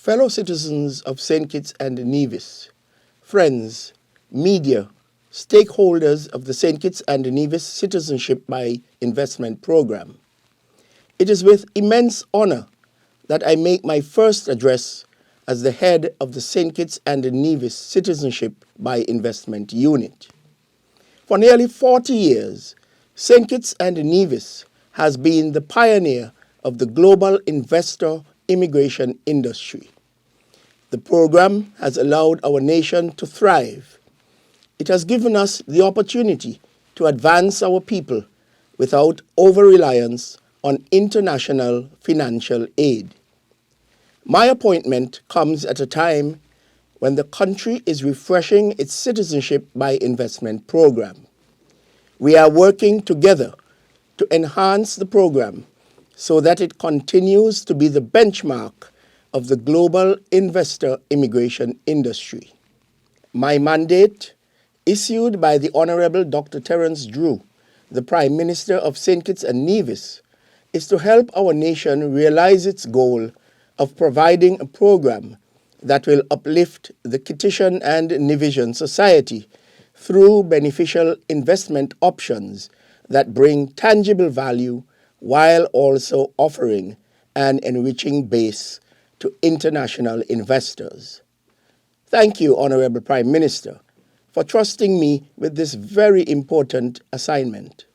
Fellow citizens of St. Kitts and Nevis, friends, media, stakeholders of the St. Kitts and Nevis Citizenship by Investment Program, it is with immense honor that I make my first address as the head of the St. Kitts and Nevis Citizenship by Investment Unit. For nearly 40 years, St. Kitts and Nevis has been the pioneer of the global investor immigration industry. The program has allowed our nation to thrive. It has given us the opportunity to advance our people without over-reliance on international financial aid. My appointment comes at a time when the country is refreshing its citizenship by investment program. We are working together to enhance the program so that it continues to be the benchmark of the global investor immigration industry. My mandate, issued by the Honorable Dr. Terence Drew, the Prime Minister of St. Kitts and Nevis, is to help our nation realize its goal of providing a program that will uplift the Kittian and Nevisian society through beneficial investment options that bring tangible value while also offering an enriching base to international investors. Thank you, Honorable Prime Minister, for trusting me with this very important assignment.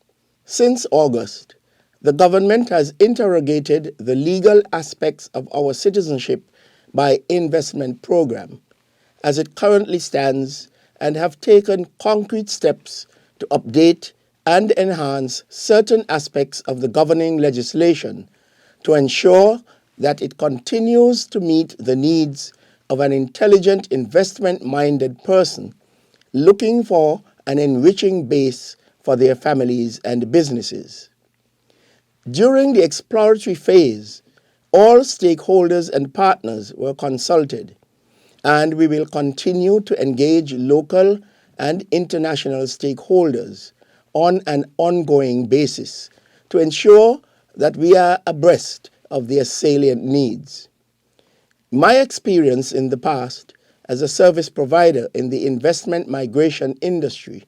Since August, the government has interrogated the legal aspects of our citizenship by investment program as it currently stands and have taken concrete steps to update and enhance certain aspects of the governing legislation to ensure that it continues to meet the needs of an intelligent, investment-minded person looking for an enriching base for their families and businesses. During the exploratory phase, all stakeholders and partners were consulted, and we will continue to engage local and international stakeholders on an ongoing basis to ensure that we are abreast of their salient needs. My experience in the past as a service provider in the investment migration industry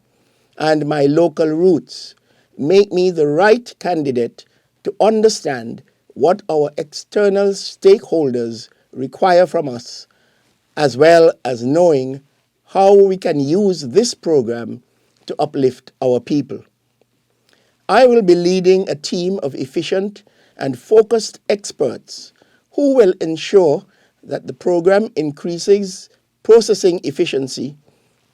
and my local roots make me the right candidate to understand what our external stakeholders require from us, as well as knowing how we can use this program to uplift our people. I will be leading a team of efficient and focused experts who will ensure that the program increases processing efficiency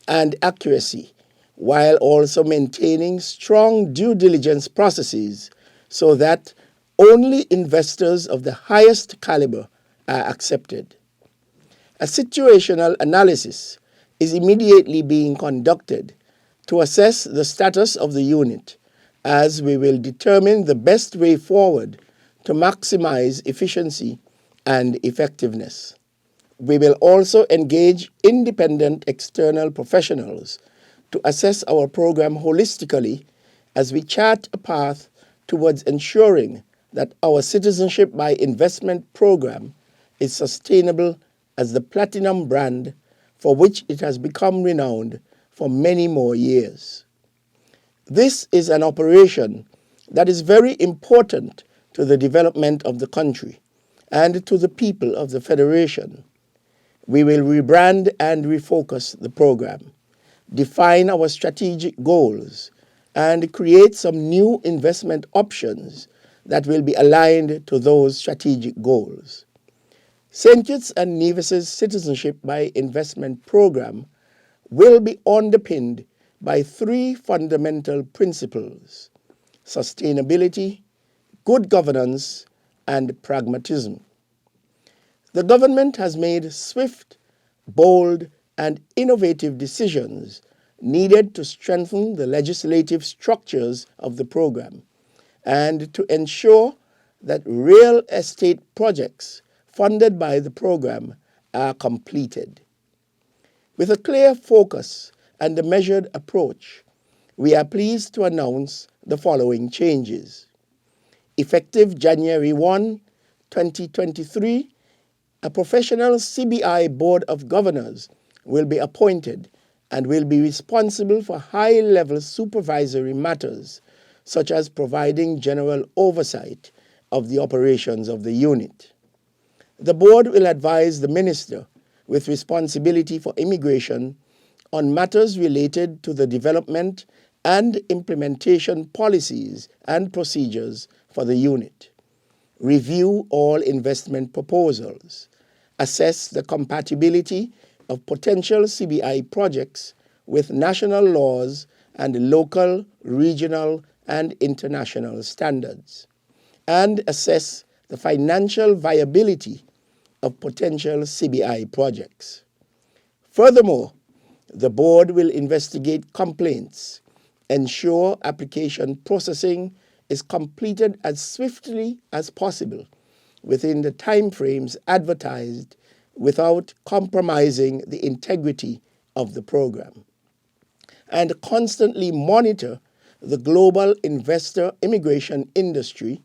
and accuracy while also maintaining strong due diligence processes so that only investors of the highest caliber are accepted. A situational analysis is immediately being conducted to assess the status of the unit, as we will determine the best way forward to maximize efficiency and effectiveness. We will also engage independent external professionals to assess our program holistically as we chart a path towards ensuring that our citizenship by investment program is sustainable as the platinum brand for which it has become renowned for many more years. This is an operation that is very important to the development of the country and to the people of the Federation. We will rebrand and refocus the program, define our strategic goals, and create some new investment options that will be aligned to those strategic goals. St. Kitts and Nevis's Citizenship by Investment Program will be underpinned by three fundamental principles: sustainability, good governance, and pragmatism. The government has made swift, bold, and innovative decisions needed to strengthen the legislative structures of the program and to ensure that real estate projects funded by the program are completed. With a clear focus and a measured approach, we are pleased to announce the following changes. Effective January 1, 2023, A professional CBI Board of Governors will be appointed and will be responsible for high-level supervisory matters, such as providing general oversight of the operations of the unit. The board will advise the minister with responsibility for immigration on matters related to the development and implementation policies and procedures for the unit, review all investment proposals, assess the compatibility of potential CBI projects with national laws and local, regional, and international standards, and assess the financial viability of potential CBI projects. Furthermore, the board will investigate complaints, ensure application processing is completed as swiftly as possible within the timeframes advertised without compromising the integrity of the program, and constantly monitor the global investor immigration industry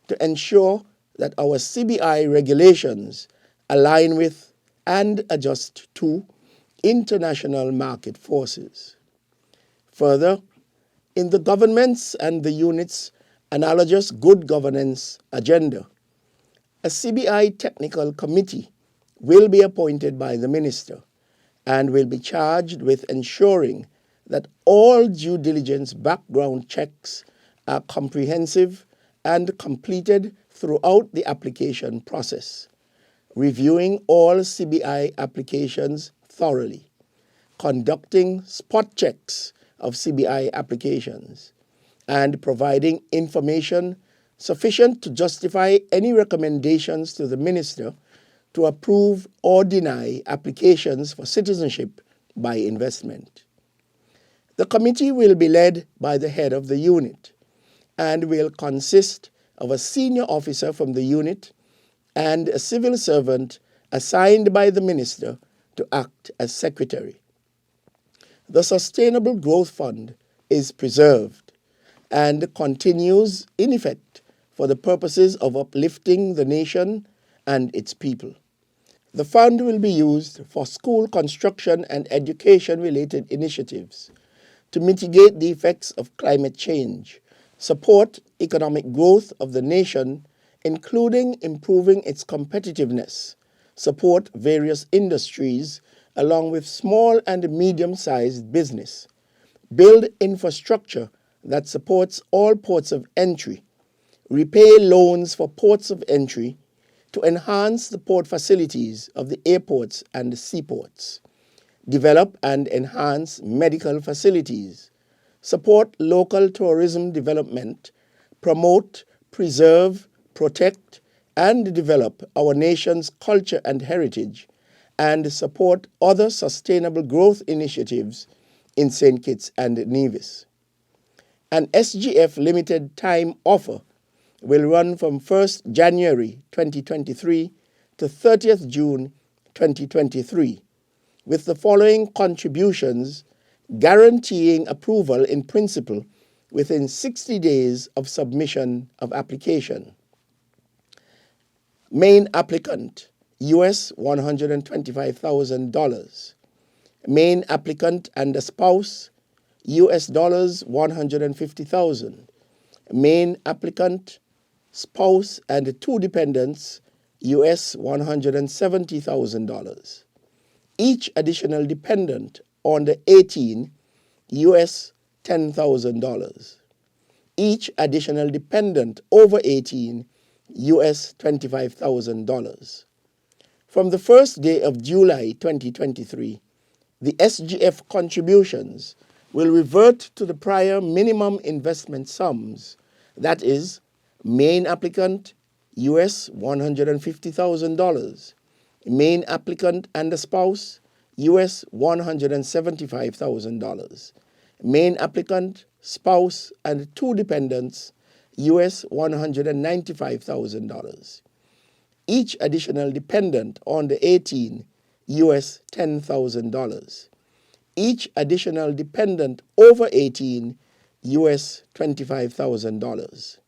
to ensure that our CBI regulations align with and adjust to international market forces. Further, in the government's and the unit's analogous good governance agenda, a CBI technical committee will be appointed by the minister and will be charged with ensuring that all due diligence background checks are comprehensive and completed throughout the application process, reviewing all CBI applications thoroughly, conducting spot checks of CBI applications, and providing information sufficient to justify any recommendations to the minister to approve or deny applications for citizenship by investment. The committee will be led by the head of the unit and will consist of a senior officer from the unit and a civil servant assigned by the minister to act as secretary. The Sustainable Growth Fund is preserved and continues in effect for the purposes of uplifting the nation and its people. The fund will be used for school construction and education-related initiatives to mitigate the effects of climate change, support economic growth of the nation, including improving its competitiveness, support various industries, along with small and medium-sized business, build infrastructure that supports all ports of entry, repay loans for ports of entry, to enhance the port facilities of the airports and the seaports, develop and enhance medical facilities, support local tourism development, promote, preserve, protect, and develop our nation's culture and heritage, and support other sustainable growth initiatives in St. Kitts and Nevis. An SGF limited time offer will run from 1st January 2023 to 30th June 2023, with the following contributions guaranteeing approval in principle within 60 days of submission of application. Main applicant, US $125,000. Main applicant and a spouse, US dollars 150,000. Main applicant, spouse, and two dependents, US $170,000. Each additional dependent under 18, US $10,000. Each additional dependent over 18, US $25,000. From the first day of July 2023, the SGF contributions will revert to the prior minimum investment sums, that is, main applicant, US $150,000, main applicant and a spouse, US $175,000, main applicant, spouse, and two dependents, US $195,000. Each additional dependent under 18, US $10,000. Each additional dependent over 18, US $25,000.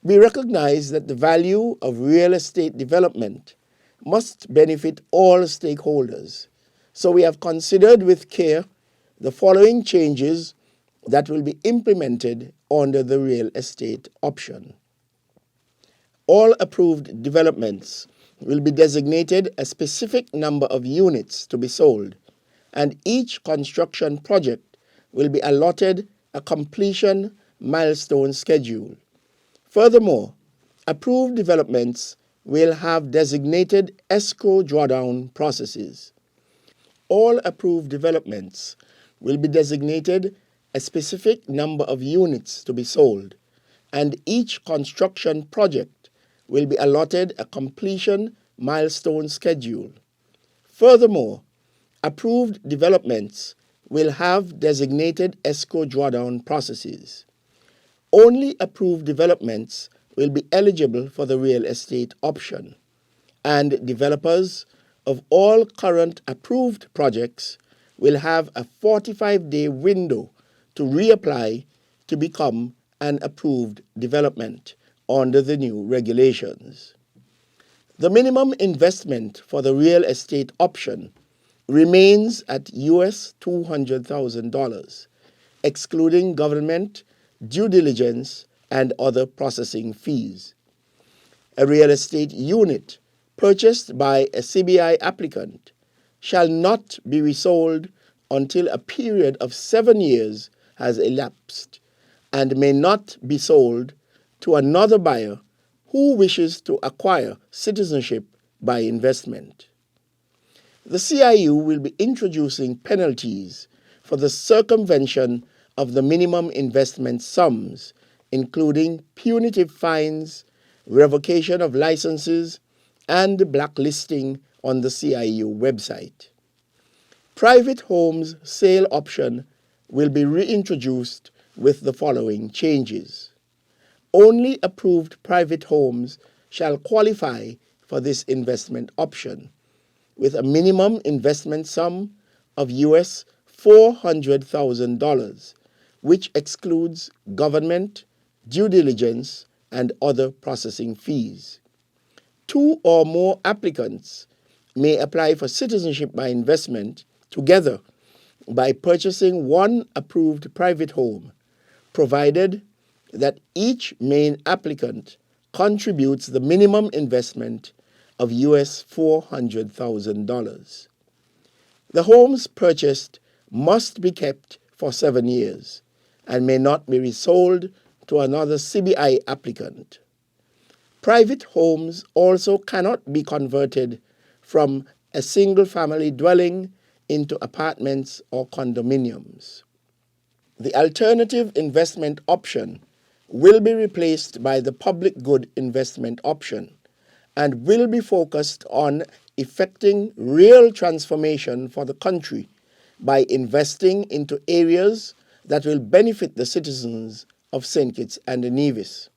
We recognize that the value of real estate development must benefit all stakeholders. So we have considered with care the following changes that will be implemented under the real estate option. All approved developments will be designated a specific number of units to be sold, and each construction project will be allotted a completion milestone schedule. Furthermore, approved developments will have designated escrow drawdown processes. All approved developments will be designated a specific number of units to be sold, and each construction project will be allotted a completion milestone schedule. Furthermore, approved developments will have designated escrow drawdown processes. Only approved developments will be eligible for the real estate option, and developers of all current approved projects will have a 45-day window to reapply to become an approved development under the new regulations. The minimum investment for the real estate option remains at US $200,000, excluding government, due diligence, and other processing fees. A real estate unit purchased by a CBI applicant shall not be resold until a period of 7 years has elapsed, and may not be sold to another buyer who wishes to acquire citizenship by investment. The CIU will be introducing penalties for the circumvention of the minimum investment sums, including punitive fines, revocation of licenses, and blacklisting on the CIU website. Private homes sale option will be reintroduced with the following changes. Only approved private homes shall qualify for this investment option, with a minimum investment sum of US $400,000, which excludes government, due diligence, and other processing fees. 2 or more applicants may apply for citizenship by investment together by purchasing one approved private home, provided that each main applicant contributes the minimum investment of US $400,000. The homes purchased must be kept for 7 years and may not be resold to another CBI applicant. Private homes also cannot be converted from a single-family dwelling into apartments or condominiums. The alternative investment option will be replaced by the public good investment option and will be focused on effecting real transformation for the country by investing into areas that will benefit the citizens of St. Kitts and Nevis.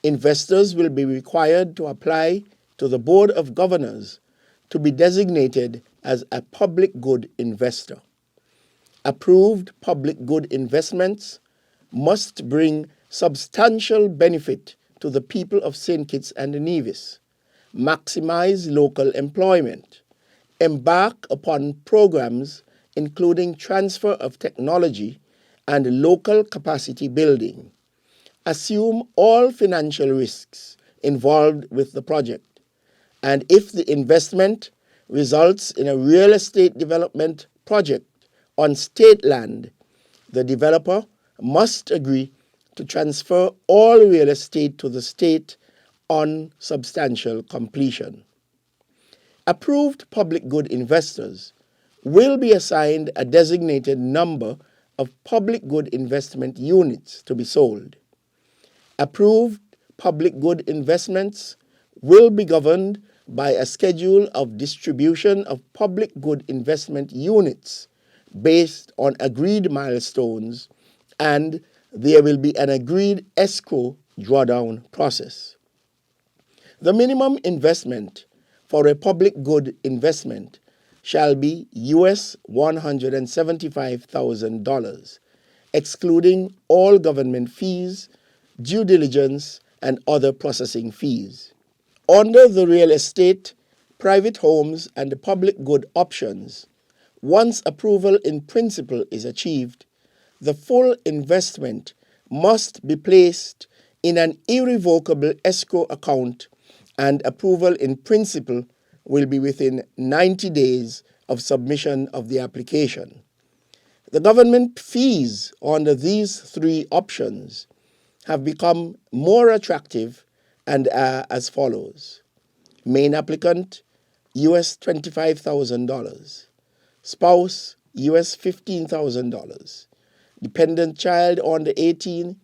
Investors will be required to apply to the Board of Governors to be designated as a public good investor. Approved public good investments must bring substantial benefit to the people of St. Kitts and Nevis, maximize local employment, embark upon programs including transfer of technology and local capacity building, assume all financial risks involved with the project, and if the investment results in a real estate development project on state land, the developer must agree to transfer all real estate to the state on substantial completion. Approved public good investors will be assigned a designated number of public good investment units to be sold. Approved public good investments will be governed by a schedule of distribution of public good investment units based on agreed milestones, and there will be an agreed escrow drawdown process. The minimum investment for a public good investment shall be US $175,000, excluding all government fees, due diligence, and other processing fees. Under the real estate private homes, and the public good options, once approval in principle is achieved, the full investment must be placed in an irrevocable escrow account, and approval in principle will be within 90 days of submission of the application. The government fees under these three options have become more attractive and are as follows. Main applicant, US $25,000. Spouse, US $15,000. Dependent child under 18,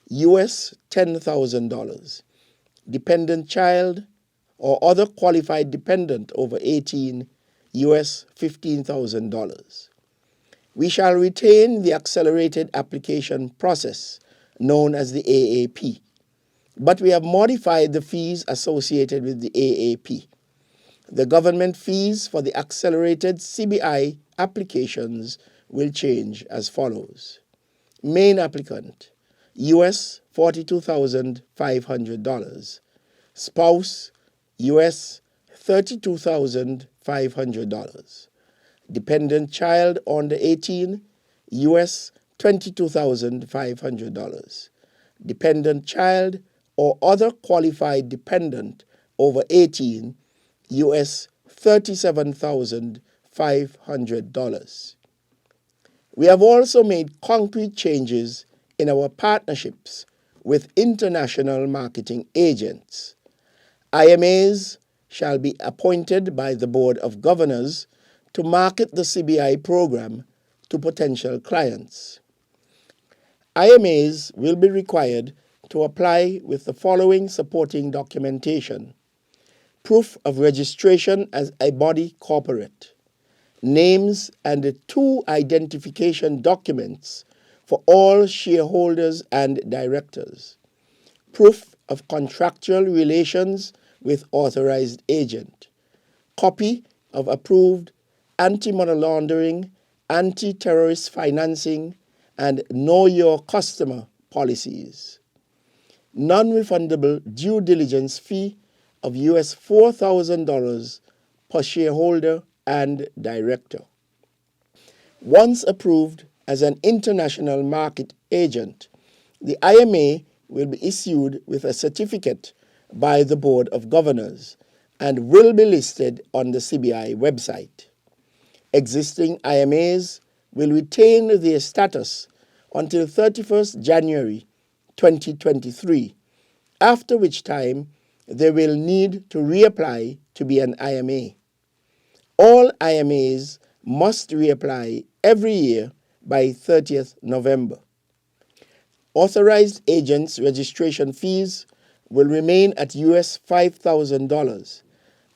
US $10,000. Dependent child or other qualified dependent over 18, US $15,000. We shall retain the accelerated application process known as the AAP, but we have modified the fees associated with the AAP. The government fees for the accelerated CBI applications will change as follows. Main applicant, US $42,500. Spouse, US $32,500. Dependent child under 18, US $22,500. Dependent child or other qualified dependent over 18, US $37,500. We have also made concrete changes in our partnerships with international marketing agents. IMAs shall be appointed by the Board of Governors to market the CBI program to potential clients. IMAs will be required to apply with the following supporting documentation: proof of registration as a body corporate, names and the two identification documents for all shareholders and directors, proof of contractual relations with authorized agent, copy of approved anti-money laundering, anti-terrorist financing, and know your customer policies. Non-refundable due diligence fee of US $4,000 per shareholder and director. Once approved as an international market agent, the IMA will be issued with a certificate by the Board of Governors and will be listed on the CBI website. Existing IMAs will retain their status until 31st January 2023, after which time they will need to reapply to be an IMA. All IMAs must reapply every year by 30th November. Authorized agents' registration fees will remain at US $5,000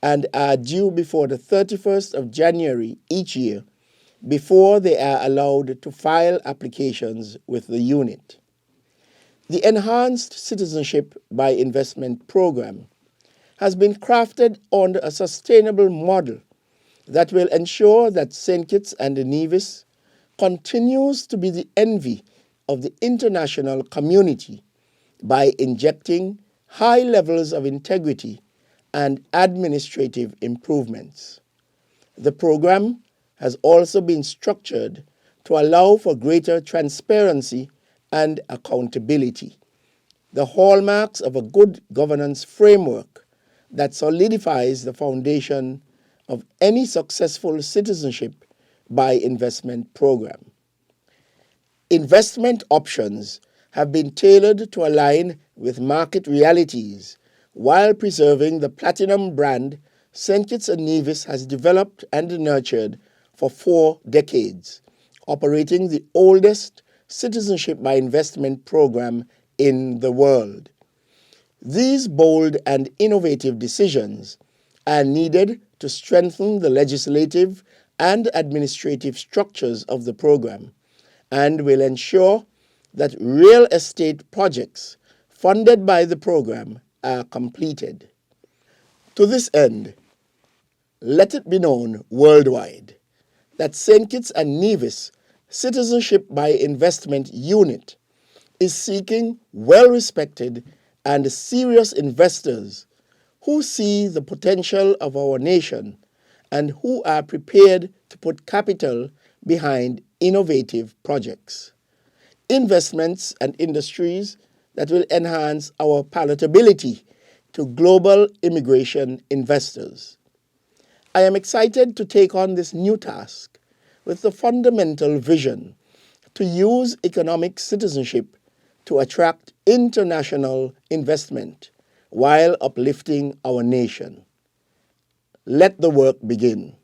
and are due before the 31st of January each year before they are allowed to file applications with the unit. The Enhanced Citizenship by Investment Program has been crafted under a sustainable model that will ensure that St. Kitts and Nevis continues to be the envy of the international community by injecting high levels of integrity and administrative improvements. The program has also been structured to allow for greater transparency and accountability, the hallmarks of a good governance framework that solidifies the foundation of any successful citizenship by investment program. Investment options have been tailored to align with market realities while preserving the platinum brand St. Kitts and Nevis has developed and nurtured for 4 decades, operating the oldest citizenship by investment program in the world. These bold and innovative decisions are needed to strengthen the legislative and administrative structures of the program and will ensure that real estate projects funded by the program are completed. To this end, let it be known worldwide that St. Kitts and Nevis Citizenship by Investment Unit is seeking well-respected and serious investors who see the potential of our nation and who are prepared to put capital behind innovative projects, investments and industries that will enhance our palatability to global immigration investors. I am excited to take on this new task with the fundamental vision to use economic citizenship to attract international investment while uplifting our nation. Let the work begin.